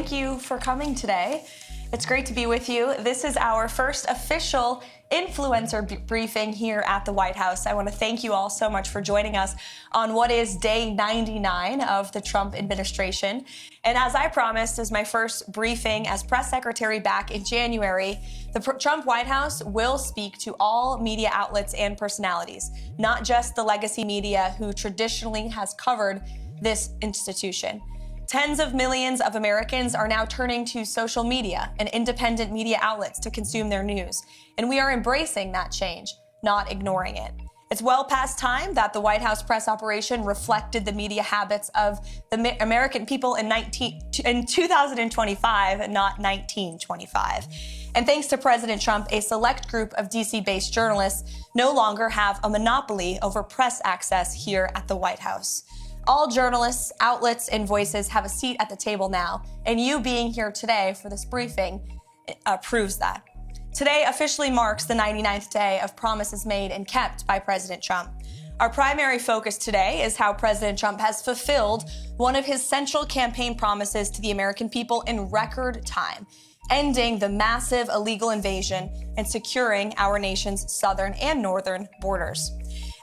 thank you for coming today. It's great to be with you. This is our first official influencer briefing here at the White House. I want to thank you all so much for joining us on what is day 99 of the Trump administration. And as I promised, as my first briefing as press secretary back in January, the Trump White House will speak to all media outlets and personalities, not just the legacy media who traditionally has covered this institution. Tens of millions of Americans are now turning to social media and independent media outlets to consume their news. And we are embracing that change, not ignoring it. It's well past time that the White House press operation reflected the media habits of the American people in 2025, not 1925. And thanks to President Trump, a select group of DC-based journalists no longer have a monopoly over press access here at the White House. All journalists, outlets, and voices have a seat at the table now, and you being here today for this briefing proves that. Today officially marks the 99th day of promises made and kept by President Trump. Our primary focus today is how President Trump has fulfilled one of his central campaign promises to the American people in record time, ending the massive illegal invasion and securing our nation's southern and northern borders.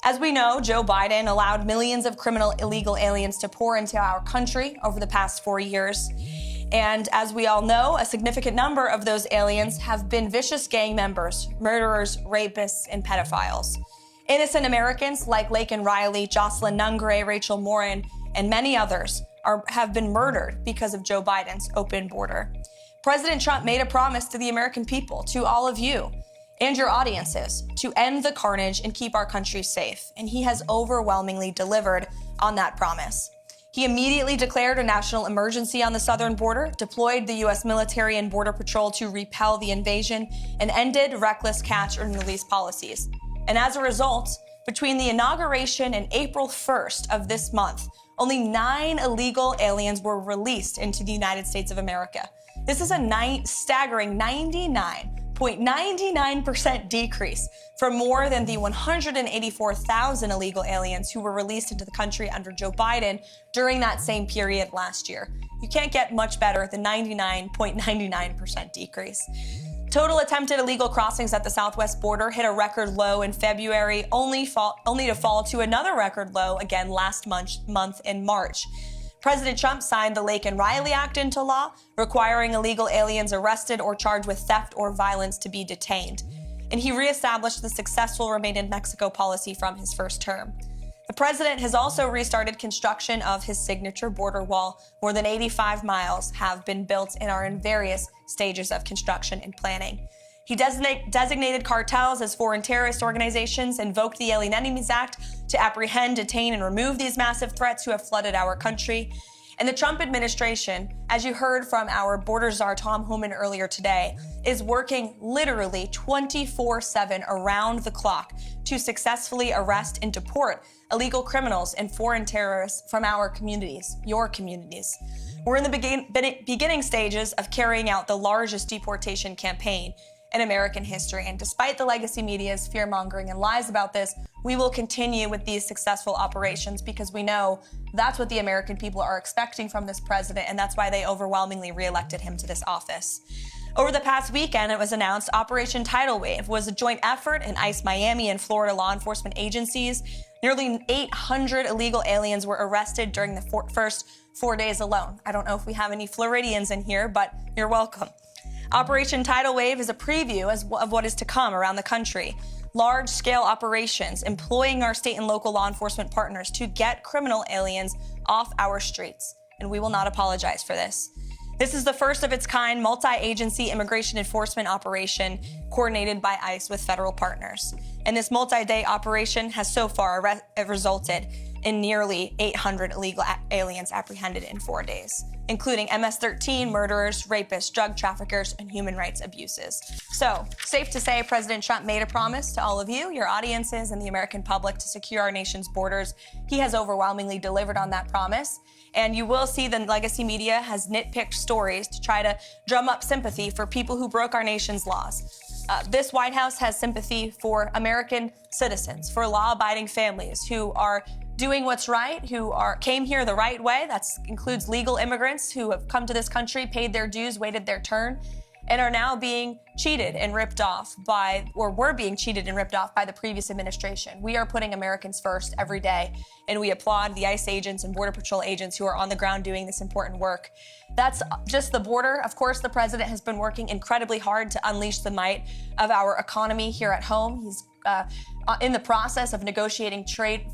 As we know, Joe Biden allowed millions of criminal illegal aliens to pour into our country over the past 4 years. And as we all know, a significant number of those aliens have been vicious gang members, murderers, rapists, and pedophiles. Innocent Americans like Laken Riley, Jocelyn Nungray, Rachel Morin, and many others have been murdered because of Joe Biden's open border. President Trump made a promise to the American people, to all of you, and your audiences, to end the carnage and keep our country safe. And he has overwhelmingly delivered on that promise. He immediately declared a national emergency on the southern border, deployed the U.S. military and Border Patrol to repel the invasion, and ended reckless catch and release policies. And as a result, between the inauguration and April 1st of this month, only 9 illegal aliens were released into the United States of America. This is a staggering 99.99% decrease from more than the 184,000 illegal aliens who were released into the country under Joe Biden during that same period last year. You can't get much better than 99.99% decrease. Total attempted illegal crossings at the southwest border hit a record low in February, only to fall to another record low again last month in March. President Trump signed the Laken Riley Act into law, requiring illegal aliens arrested or charged with theft or violence to be detained. And he reestablished the successful Remain in Mexico policy from his first term. The president has also restarted construction of his signature border wall. More than 85 miles have been built and are in various stages of construction and planning. He designated cartels as foreign terrorist organizations, invoked the Alien Enemies Act to apprehend, detain, and remove these massive threats who have flooded our country. And the Trump administration, as you heard from our border czar Tom Homan earlier today, is working literally 24/7 around the clock to successfully arrest and deport illegal criminals and foreign terrorists from our communities, your communities. We're in the beginning stages of carrying out the largest deportation campaign in American history. And despite the legacy media's fear-mongering and lies about this, we will continue with these successful operations because we know that's what the American people are expecting from this president, and that's why they overwhelmingly reelected him to this office. Over the past weekend, it was announced Operation Tidal Wave was a joint effort in ICE Miami and Florida law enforcement agencies. Nearly 800 illegal aliens were arrested during the first 4 days alone. I don't know if we have any Floridians in here, but you're welcome. Operation Tidal Wave is a preview of what is to come around the country. Large-scale operations employing our state and local law enforcement partners to get criminal aliens off our streets. And we will not apologize for this. This is the first of its kind multi-agency immigration enforcement operation coordinated by ICE with federal partners. And this multi-day operation has so far resulted in nearly 800 illegal aliens apprehended in 4 days, including MS-13, murderers, rapists, drug traffickers, and human rights abuses. So, safe to say President Trump made a promise to all of you, your audiences, and the American public to secure our nation's borders. He has overwhelmingly delivered on that promise. And you will see the legacy media has nitpicked stories to try to drum up sympathy for people who broke our nation's laws. This White House has sympathy for American citizens, for law-abiding families who are doing what's right, who came here the right way. That includes legal immigrants who have come to this country, paid their dues, waited their turn, and are now being cheated and ripped off were being cheated and ripped off by the previous administration. We are putting Americans first every day, and we applaud the ICE agents and Border Patrol agents who are on the ground doing this important work. That's just the border. Of course, the president has been working incredibly hard to unleash the might of our economy here at home. He's in the process of negotiating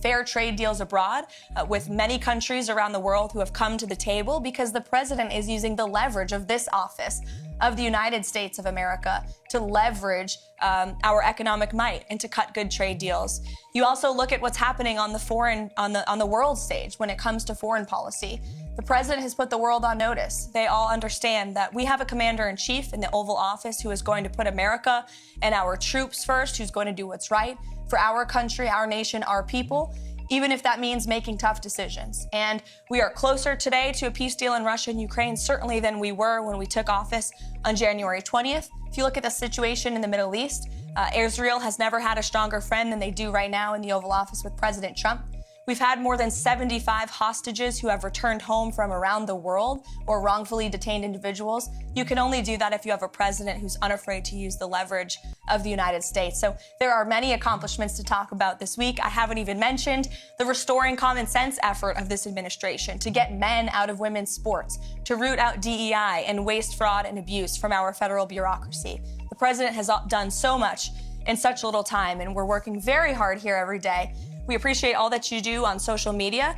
fair trade deals abroad with many countries around the world who have come to the table because the president is using the leverage of this office of the United States of America to leverage our economic might and to cut good trade deals. You also look at what's happening on the world stage when it comes to foreign policy. The president has put the world on notice. They all understand that we have a commander-in-chief in the Oval Office who is going to put America and our troops first, who's going to do what's right for our country, our nation, our people, even if that means making tough decisions. And we are closer today to a peace deal in Russia and Ukraine, certainly than we were when we took office on January 20th. If you look at the situation in the Middle East, Israel has never had a stronger friend than they do right now in the Oval Office with President Trump. We've had more than 75 hostages who have returned home from around the world, or wrongfully detained individuals. You can only do that if you have a president who's unafraid to use the leverage of the United States. So there are many accomplishments to talk about this week. I haven't even mentioned the restoring common sense effort of this administration to get men out of women's sports, to root out DEI and waste, fraud, and abuse from our federal bureaucracy. The president has done so much in such little time, and we're working very hard here every day. We appreciate all that you do on social media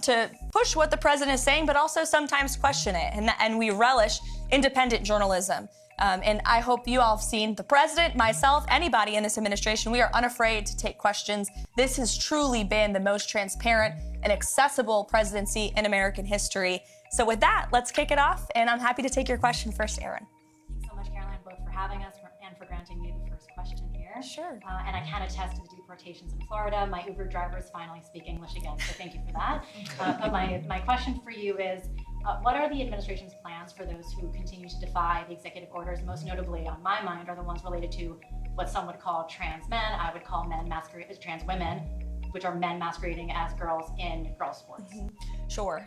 to push what the president is saying, but also sometimes question it. And we relish independent journalism. And I hope you all have seen the president, myself, anybody in this administration. We are unafraid to take questions. This has truly been the most transparent and accessible presidency in American history. So with that, let's kick it off. And I'm happy to take your question first, Erin. Thanks so much, Karoline, both for having us and for granting me the first question here. Sure. And I can attest to the deportations in Florida. My Uber drivers finally speak English again, so thank you for that. But my question for you is, what are the administration's plans for those who continue to defy the executive orders? Most notably, on my mind, are the ones related to what some would call trans men. I would call men masquerading as trans women, which are men masquerading as girls in girls' sports. Sure.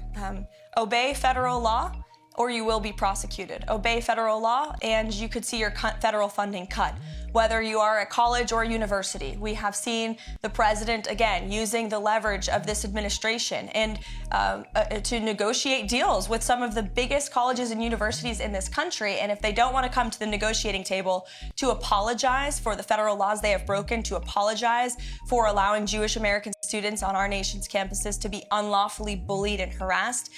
Obey federal law, or you will be prosecuted. Obey federal law, and you could see your federal funding cut. Whether you are a college or a university, we have seen the president, again, using the leverage of this administration and to negotiate deals with some of the biggest colleges and universities in this country. And if they don't want to come to the negotiating table to apologize for the federal laws they have broken, to apologize for allowing Jewish American students on our nation's campuses to be unlawfully bullied and harassed,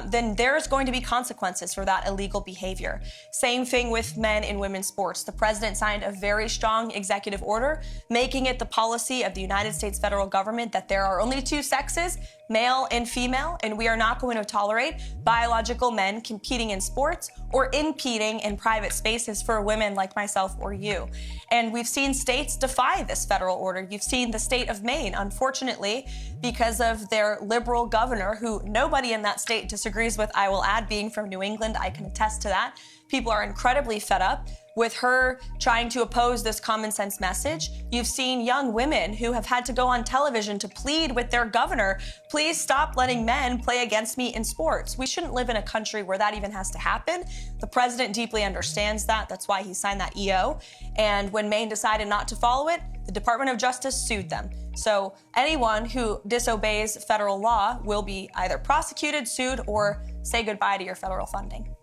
then there's going to be consequences for that illegal behavior. Same thing with men in women's sports. The president signed a very strong executive order, making it the policy of the United States federal government that there are only two sexes, male and female, and we are not going to tolerate biological men competing in sports or impeding in private spaces for women like myself or you. And we've seen states defy this federal order. You've seen the state of Maine, unfortunately, because of their liberal governor, who nobody in that state disagrees with, I will add, being from New England, I can attest to that. People are incredibly fed up with her trying to oppose this common sense message. You've seen young women who have had to go on television to plead with their governor, please stop letting men play against me in sports. We shouldn't live in a country where that even has to happen. The president deeply understands that. That's why he signed that EO. And when Maine decided not to follow it, the Department of Justice sued them. So anyone who disobeys federal law will be either prosecuted, sued, or say goodbye to your federal funding.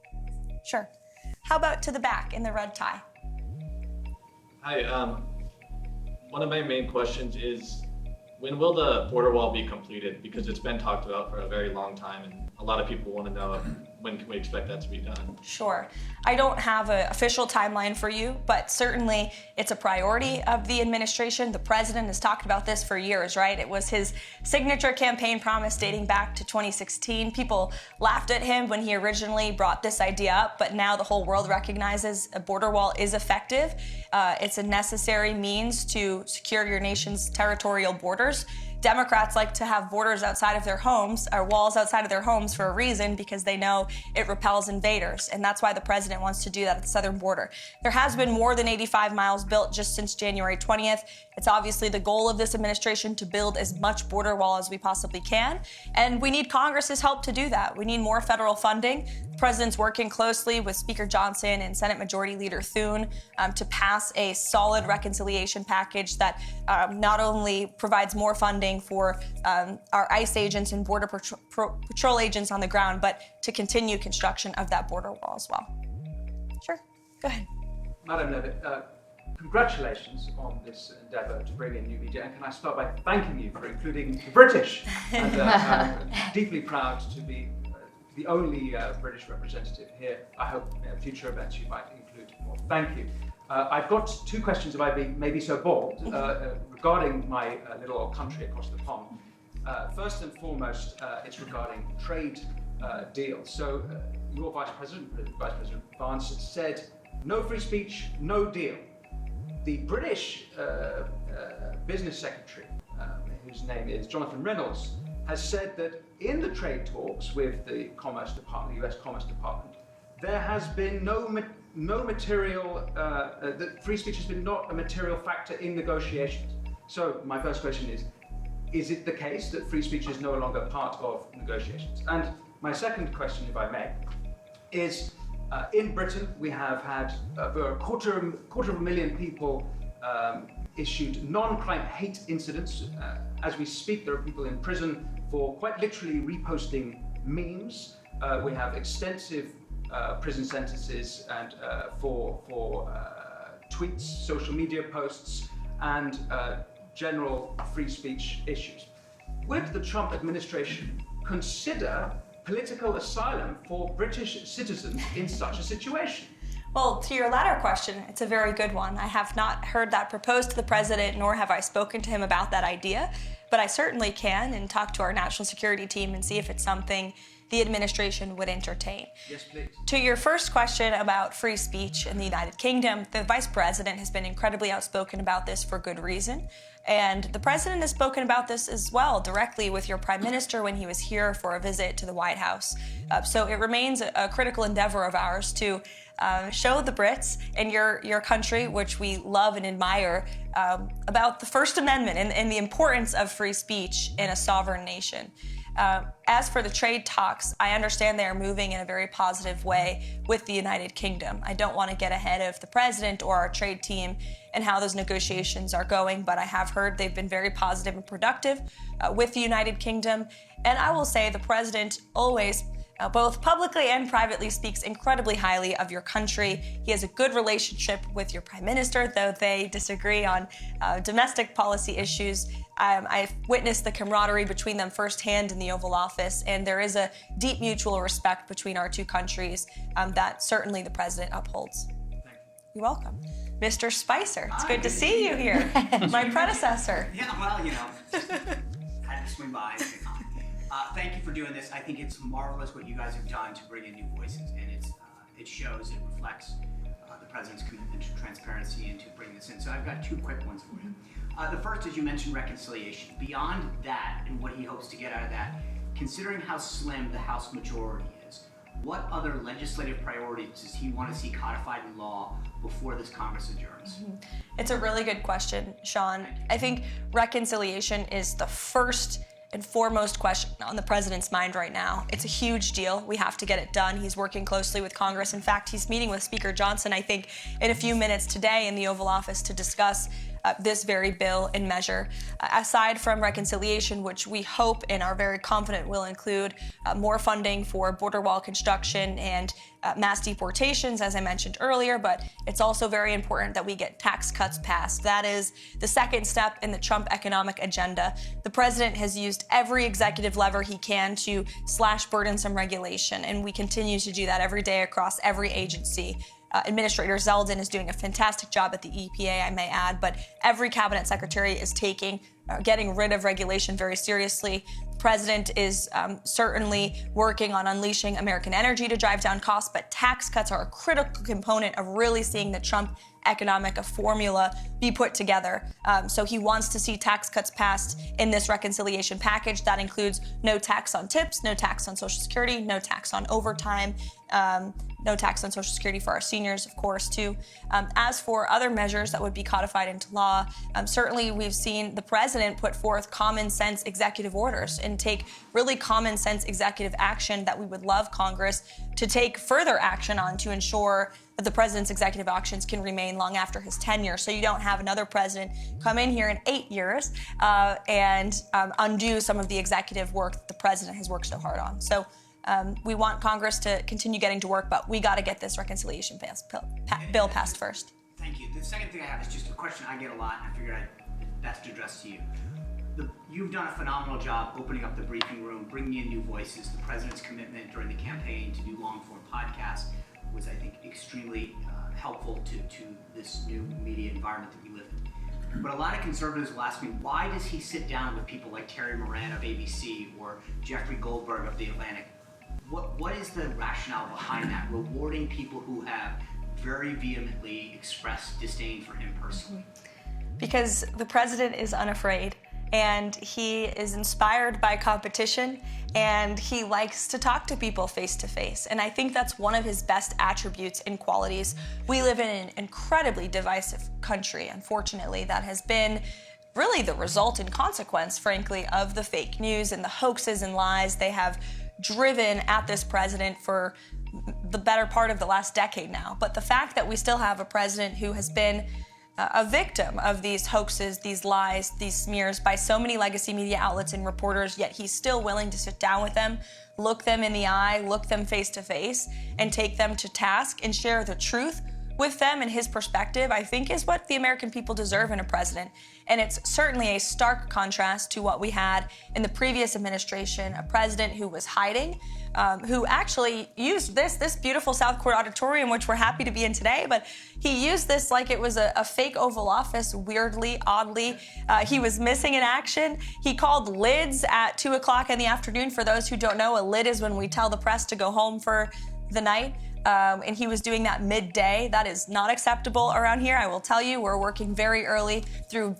Sure. How about to the back in the red tie? Hi, one of my main questions is, when will the border wall be completed? Because it's been talked about for a very long time, and a lot of people want to know when can we expect that to be done? Sure. I don't have an official timeline for you, but certainly it's a priority of the administration. The president has talked about this for years, right? It was his signature campaign promise dating back to 2016. People laughed at him when he originally brought this idea up, but now the whole world recognizes a border wall is effective. It's a necessary means to secure your nation's territorial borders. Democrats like to have borders outside of their homes, or walls outside of their homes, for a reason, because they know it repels invaders. And that's why the president wants to do that at the southern border. There has been more than 85 miles built just since January 20th. It's obviously the goal of this administration to build as much border wall as we possibly can. And we need Congress's help to do that. We need more federal funding. The president's working closely with Speaker Johnson and Senate Majority Leader Thune to pass a solid reconciliation package that not only provides more funding for our ICE agents and Border Patrol agents on the ground, but to continue construction of that border wall as well. Sure, go ahead. Madam Leavitt, congratulations on this endeavour to bring in new media, and can I start by thanking you for including the British, and I'm deeply proud to be the only British representative here. I hope in future events you might include more. Thank you. I've got two questions, if I may be so bold, regarding my little old country across the pond. First and foremost, it's regarding trade deals. So your Vice President Vance, said, no free speech, no deal. The British Business Secretary, whose name is Jonathan Reynolds, has said that in the trade talks with the Commerce Department, the US Commerce Department, there has been no material, that free speech has been not a material factor in negotiations. So my first question is it the case that free speech is no longer part of negotiations? And my second question, if I may, is in Britain we have had over a quarter of a million people issued non-crime hate incidents. As we speak, there are people in prison for quite literally reposting memes. We have extensive prison sentences and for tweets, social media posts, and general free speech issues. Would the Trump administration consider political asylum for British citizens in such a situation? Well, to your latter question, it's a very good one. I have not heard that proposed to the president, nor have I spoken to him about that idea, but I certainly can and talk to our national security team and see if it's something the administration would entertain. Yes, please. To your first question about free speech in the United Kingdom, the vice president has been incredibly outspoken about this for good reason. And the president has spoken about this as well directly with your prime minister when he was here for a visit to the White House. So it remains a critical endeavor of ours to show the Brits and your country, which we love and admire, about the First Amendment and the importance of free speech in a sovereign nation. As for the trade talks, I understand they are moving in a very positive way with the United Kingdom. I don't want to get ahead of the president or our trade team and how those negotiations are going, but I have heard they've been very positive and productive with the United Kingdom. And I will say the president always, both publicly and privately, speaks incredibly highly of your country. He has a good relationship with your prime minister, though they disagree on domestic policy issues. I've witnessed the camaraderie between them firsthand in the Oval Office, and there is a deep mutual respect between our two countries that certainly the president upholds. You're welcome. Mr. Spicer, it's good to see you here. My predecessor. Yeah, well, had to swing by. Thank you for doing this. I think it's marvelous what you guys have done to bring in new voices, and it shows, it reflects the president's commitment to transparency and to bring this in. So I've got two quick ones for you. The first is, you mentioned reconciliation. Beyond that and what he hopes to get out of that, considering how slim the House majority is, what other legislative priorities does he want to see codified in law before this Congress adjourns? It's a really good question, Sean. I think reconciliation is the first and foremost question on the president's mind right now. It's a huge deal. We have to get it done. He's working closely with Congress. In fact, he's meeting with Speaker Johnson, I think, in a few minutes today in the Oval Office to discuss this very bill and measure. Aside from reconciliation, which we hope and are very confident will include more funding for border wall construction and mass deportations, as I mentioned earlier, but it's also very important that we get tax cuts passed. That is the second step in the Trump economic agenda. The president has used every executive lever he can to slash burdensome regulation, and we continue to do that every day across every agency. Administrator Zeldin is doing a fantastic job at the EPA, I may add, but every cabinet secretary is getting rid of regulation very seriously. The president is certainly working on unleashing American energy to drive down costs, but tax cuts are a critical component of really seeing the Trump economic a formula be put together. So he wants to see tax cuts passed in this reconciliation package. That includes no tax on tips, no tax on Social Security, no tax on overtime, no tax on Social Security for our seniors, of course, too. As for other measures that would be codified into law, certainly we've seen the president put forth common sense executive orders and take really common sense executive action that we would love Congress to take further action on to ensure that the president's executive actions can remain long after his tenure. So you don't have another president come in here in 8 years and undo some of the executive work that the president has worked so hard on. So we want Congress to continue getting to work, but we got to get this reconciliation bill passed first. Thank you. The second thing I have is just a question I get a lot, and I figured I'd best address to you. You've done a phenomenal job opening up the briefing room, bringing in new voices. The president's commitment during the campaign to do long-form podcasts was, I think, extremely helpful to this new media environment that we live in. But a lot of conservatives will ask me, why does he sit down with people like Terry Moran of ABC or Jeffrey Goldberg of The Atlantic? What is the rationale behind that, rewarding people who have very vehemently expressed disdain for him personally? Because the president is unafraid, and he is inspired by competition, and he likes to talk to people face to face. And I think that's one of his best attributes and qualities. We live in an incredibly divisive country, unfortunately, that has been really the result and consequence, frankly, of the fake news and the hoaxes and lies they have driven at this president for the better part of the last decade now. But the fact that we still have a president who has been a victim of these hoaxes, these lies, these smears by so many legacy media outlets and reporters, yet he's still willing to sit down with them, look them in the eye, look them face to face, and take them to task and share the truth with them and his perspective, I think is what the American people deserve in a president. And it's certainly a stark contrast to what we had in the previous administration, a president who was hiding, who actually used this beautiful South Court auditorium, which we're happy to be in today, but he used this like it was a fake Oval Office, weirdly, oddly. He was missing in action. He called lids at 2 o'clock in the afternoon. For those who don't know, a lid is when we tell the press to go home for the night. And he was doing that midday. That is not acceptable around here. I will tell you, we're working very early through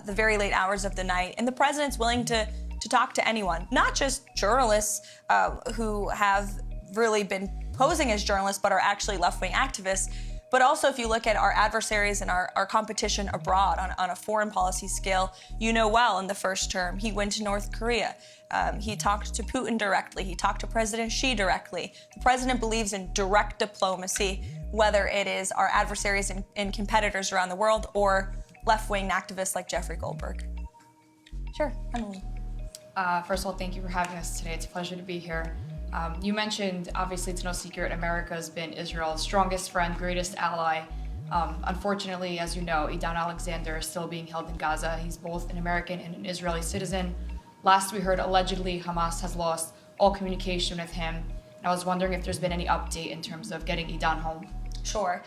the very late hours of the night. And the president's willing to talk to anyone, not just journalists who have really been posing as journalists but are actually left-wing activists, but also if you look at our adversaries and our competition abroad on a foreign policy scale, you know well in the first term, he went to North Korea. He talked to Putin directly. He talked to President Xi directly. The president believes in direct diplomacy, whether it is our adversaries and competitors around the world or left-wing activists like Jeffrey Goldberg. Sure, Emily. First of all, thank you for having us today. It's a pleasure to be here. You mentioned, obviously, it's no secret, America has been Israel's strongest friend, greatest ally. Unfortunately, as you know, Idan Alexander is still being held in Gaza. He's both an American and an Israeli citizen. Last we heard, allegedly, Hamas has lost all communication with him. And I was wondering if there's been any update in terms of getting Idan home. Sure.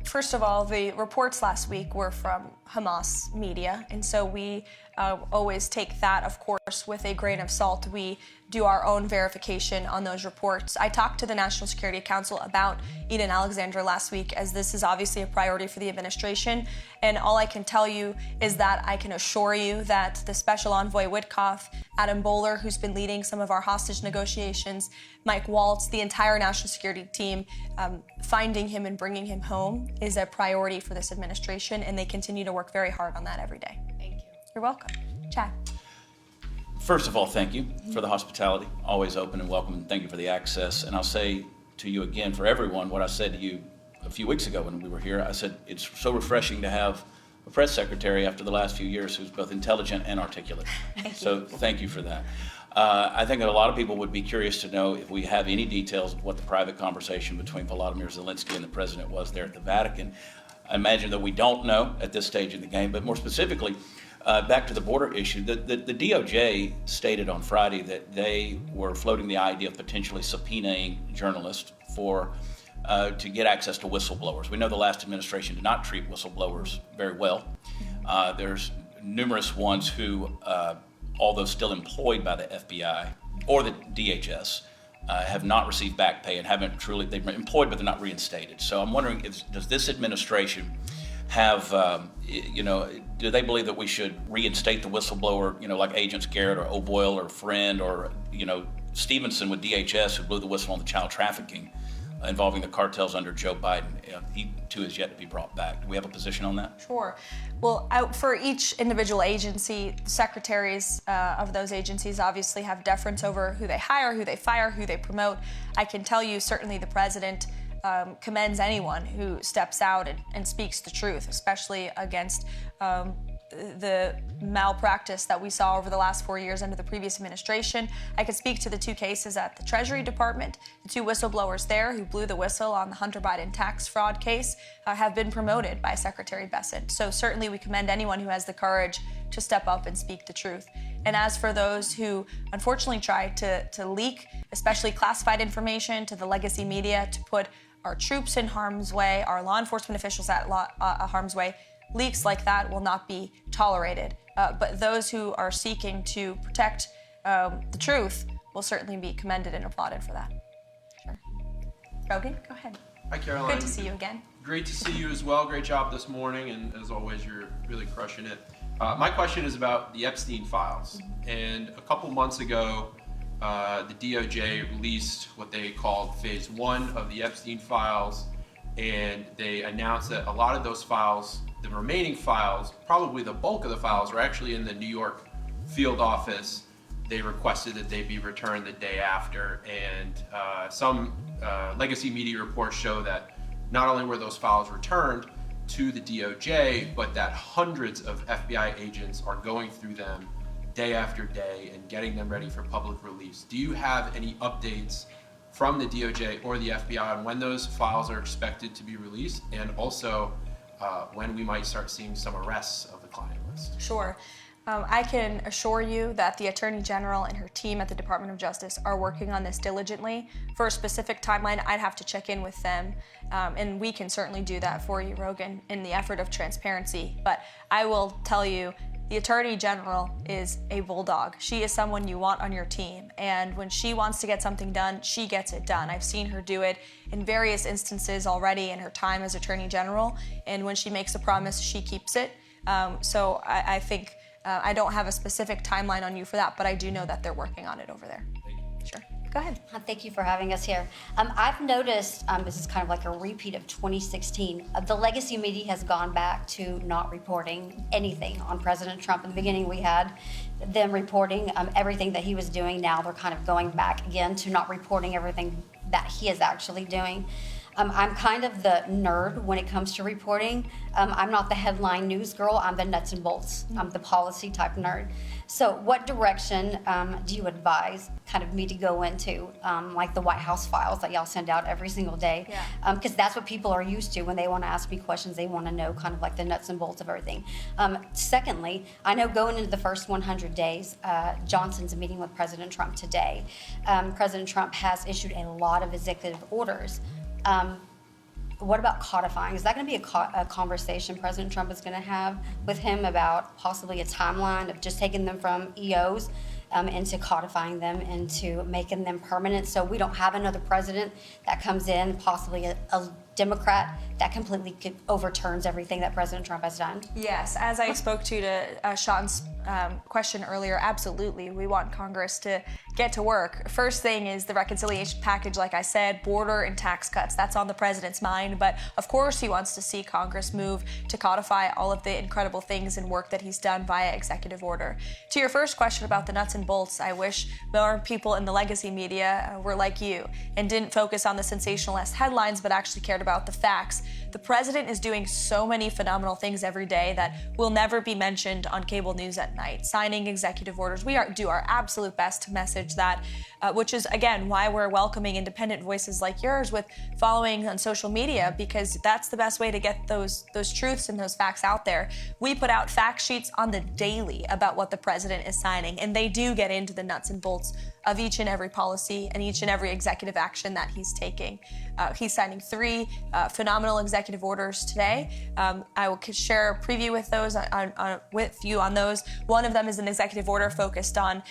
First of all, the reports last week were from Hamas media, and so we always take that, of course, with a grain of salt. We do our own verification on those reports. I talked to the National Security Council about Idan Alexander last week, as this is obviously a priority for the administration, and all I can tell you is that I can assure you that the Special Envoy Witkoff, Adam Bowler, who's been leading some of our hostage negotiations, Mike Waltz, the entire national security team, finding him and bringing him home is a priority for this administration, and they continue to work very hard on that every day. Thank you. You're welcome. Chad. First of all, thank you for the hospitality, always open and welcome, and thank you for the access. And I'll say to you again, for everyone, what I said to you a few weeks ago when we were here. I said, it's so refreshing to have a press secretary after the last few years who's both intelligent and articulate. Thank you for that. I think that a lot of people would be curious to know if we have any details of what the private conversation between Volodymyr Zelensky and the president was there at the Vatican. I imagine that we don't know at this stage of the game, but more specifically, back to the border issue, the DOJ stated on Friday that they were floating the idea of potentially subpoenaing journalists to get access to whistleblowers. We know the last administration did not treat whistleblowers very well. There's numerous ones who, although still employed by the FBI or the DHS, have not received back pay and haven't truly, they've been employed but they're not reinstated. So I'm wondering, does this administration have, do they believe that we should reinstate the whistleblower, like Agents Garrett or O'Boyle or Friend or, Stevenson with DHS, who blew the whistle on the child trafficking involving the cartels under Joe Biden? He too is yet to be brought back. Do we have a position on that? Sure. Well, for each individual agency, secretaries of those agencies obviously have deference over who they hire, who they fire, who they promote. I can tell you certainly the president commends anyone who steps out and speaks the truth, especially against the malpractice that we saw over the last 4 years under the previous administration. I could speak to the 2 cases at the Treasury Department. The 2 whistleblowers there who blew the whistle on the Hunter Biden tax fraud case have been promoted by Secretary Bessent. So certainly we commend anyone who has the courage to step up and speak the truth. And as for those who unfortunately try to leak, especially classified information to the legacy media to put our troops in harm's way, our law enforcement officials at harm's way, leaks like that will not be tolerated. But those who are seeking to protect the truth will certainly be commended and applauded for that. Sure. Rogan, go ahead. Hi, Karoline. Good to see you again. Great to see you as well. Great job this morning, and as always, you're really crushing it. My question is about the Epstein files. And a couple months ago, the DOJ released what they called phase 1 of the Epstein files, and they announced that a lot of those files, the remaining files, probably the bulk of the files, are actually in the New York field office. They requested that they be returned the day after, and some legacy media reports show that not only were those files returned to the DOJ, but that hundreds of FBI agents are going through them day after day and getting them ready for public release. Do you have any updates from the DOJ or the FBI on when those files are expected to be released, and also when we might start seeing some arrests of the client list? Sure. I can assure you that the Attorney General and her team at the Department of Justice are working on this diligently. For a specific timeline, I'd have to check in with them, and we can certainly do that for you, Rogan, in the effort of transparency. But I will tell you, the Attorney General is a bulldog. She is someone you want on your team, and when she wants to get something done, she gets it done. I've seen her do it in various instances already in her time as Attorney General, and when she makes a promise, she keeps it. So I think I don't have a specific timeline on you for that, but I do know that they're working on it over there. Sure. Go ahead. Thank you for having us here. I've noticed, this is kind of like a repeat of 2016, the legacy media has gone back to not reporting anything on President Trump. In the beginning, we had them reporting everything that he was doing. Now they're kind of going back again to not reporting everything that he is actually doing. I'm kind of the nerd when it comes to reporting. I'm not the headline news girl, I'm the nuts and bolts. I'm the policy type nerd. So what direction do you advise kind of me to go into, like the White House files that y'all send out every single day? Because that's what people are used to when they want to ask me questions. They want to know kind of like the nuts and bolts of everything. Secondly, I know going into the first 100 days, Johnson's meeting with President Trump today. President Trump has issued a lot of executive orders. What about codifying? Is that going to be a conversation President Trump is going to have with him about possibly a timeline of just taking them from EOs into codifying them, into making them permanent, so we don't have another president that comes in, possibly a Democrat, that completely overturns everything that President Trump has done? Yes, as I spoke to Sean's question earlier, absolutely. We want Congress to get to work. First thing is the reconciliation package, like I said, border and tax cuts. That's on the president's mind, but of course he wants to see Congress move to codify all of the incredible things and work that he's done via executive order. To your first question about the nuts and bolts, I wish more people in the legacy media were like you and didn't focus on the sensationalist headlines, but actually cared about the facts. The president is doing so many phenomenal things every day that will never be mentioned on cable news at night. Signing executive orders. We do our absolute best to message that, which is, again, why we're welcoming independent voices like yours with following on social media, because that's the best way to get those truths and those facts out there. We put out fact sheets on the daily about what the president is signing, and they do get into the nuts and bolts of each and every policy and each and every executive action that he's taking. He's signing 3 phenomenal executive orders today. I will share a preview with those with you on those. One of them is an executive order focused on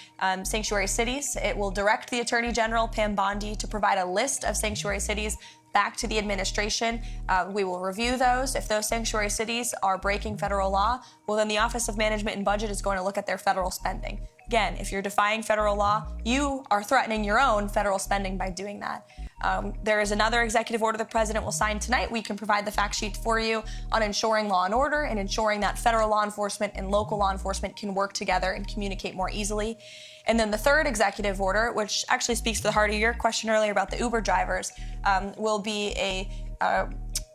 sanctuary cities. It will direct the Attorney General, Pam Bondi, to provide a list of sanctuary cities back to the administration. We will review those. If those sanctuary cities are breaking federal law, well, then the Office of Management and Budget is going to look at their federal spending. Again, if you're defying federal law, you are threatening your own federal spending by doing that. There is another executive order the president will sign tonight. We can provide the fact sheet for you on ensuring law and order and ensuring that federal law enforcement and local law enforcement can work together and communicate more easily. And then the third executive order, which actually speaks to the heart of your question earlier about the Uber drivers, will be a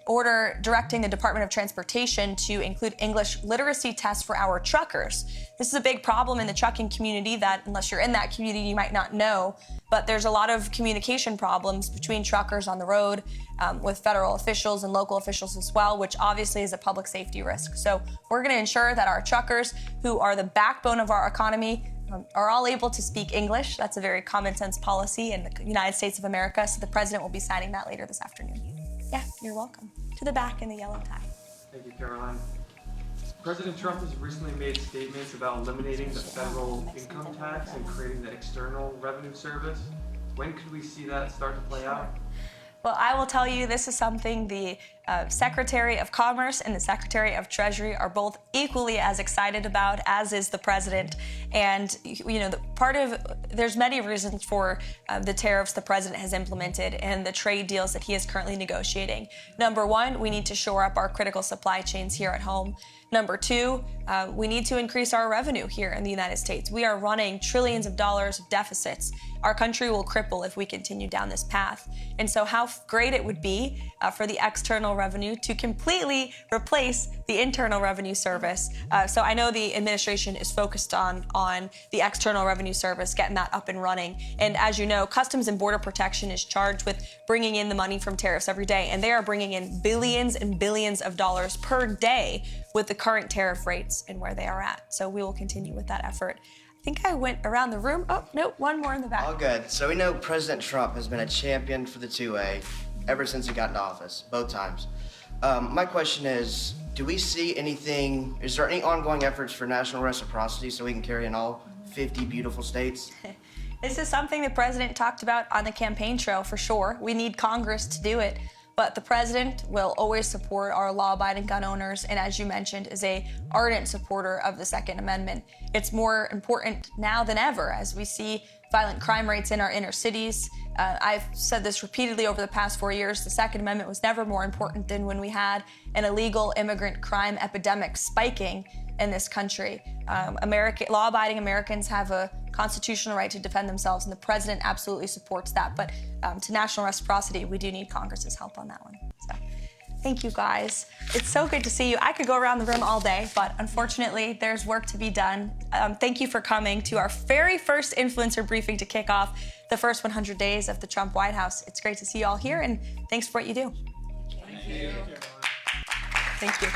order directing the Department of Transportation to include English literacy tests for our truckers. This is a big problem in the trucking community that, unless you're in that community, you might not know, but there's a lot of communication problems between truckers on the road with federal officials and local officials as well, which obviously is a public safety risk. So we're going to ensure that our truckers, who are the backbone of our economy, are all able to speak English. That's a very common sense policy in the United States of America, so the president will be signing that later this afternoon. Yeah, you're welcome. To the back in the yellow tie. Thank you, Karoline. President Trump has recently made statements about eliminating the federal income tax and creating the External Revenue Service. When could we see that start to play out? Well, I will tell you, this is something the Secretary of Commerce and the Secretary of Treasury are both equally as excited about, as is the president. And, you know, there's many reasons for the tariffs the president has implemented and the trade deals that he is currently negotiating. Number one, we need to shore up our critical supply chains here at home. Number two, we need to increase our revenue here in the United States. We are running trillions of dollars of deficits. Our country will cripple if we continue down this path. And so how great it would be for the external revenue to completely replace the Internal Revenue Service. So I know the administration is focused on the External Revenue Service, getting that up and running. And as you know, Customs and Border Protection is charged with bringing in the money from tariffs every day, and they are bringing in billions and billions of dollars per day with the current tariff rates and where they are at. So we will continue with that effort. I think I went around the room. Oh, no, one more in the back. All good. So we know President Trump has been a champion for the 2A ever since he got into office, both times. My question is, do we see anything, is there any ongoing efforts for national reciprocity so we can carry in all 50 beautiful states? This is something the president talked about on the campaign trail for sure. We need Congress to do it. But the president will always support our law-abiding gun owners, and as you mentioned, is a ardent supporter of the Second Amendment. It's more important now than ever as we see violent crime rates in our inner cities. I've said this repeatedly over the past 4 years. The Second Amendment was never more important than when we had an illegal immigrant crime epidemic spiking in this country. Law-abiding Americans have a constitutional right to defend themselves, and the president absolutely supports that. But to national reciprocity, we do need Congress's help on that one. So, thank you, guys. It's so good to see you. I could go around the room all day, but unfortunately, there's work to be done. Thank you for coming to our very first influencer briefing to kick off the first 100 days of the Trump White House. It's great to see you all here, and thanks for what you do. Thank you. Thank you.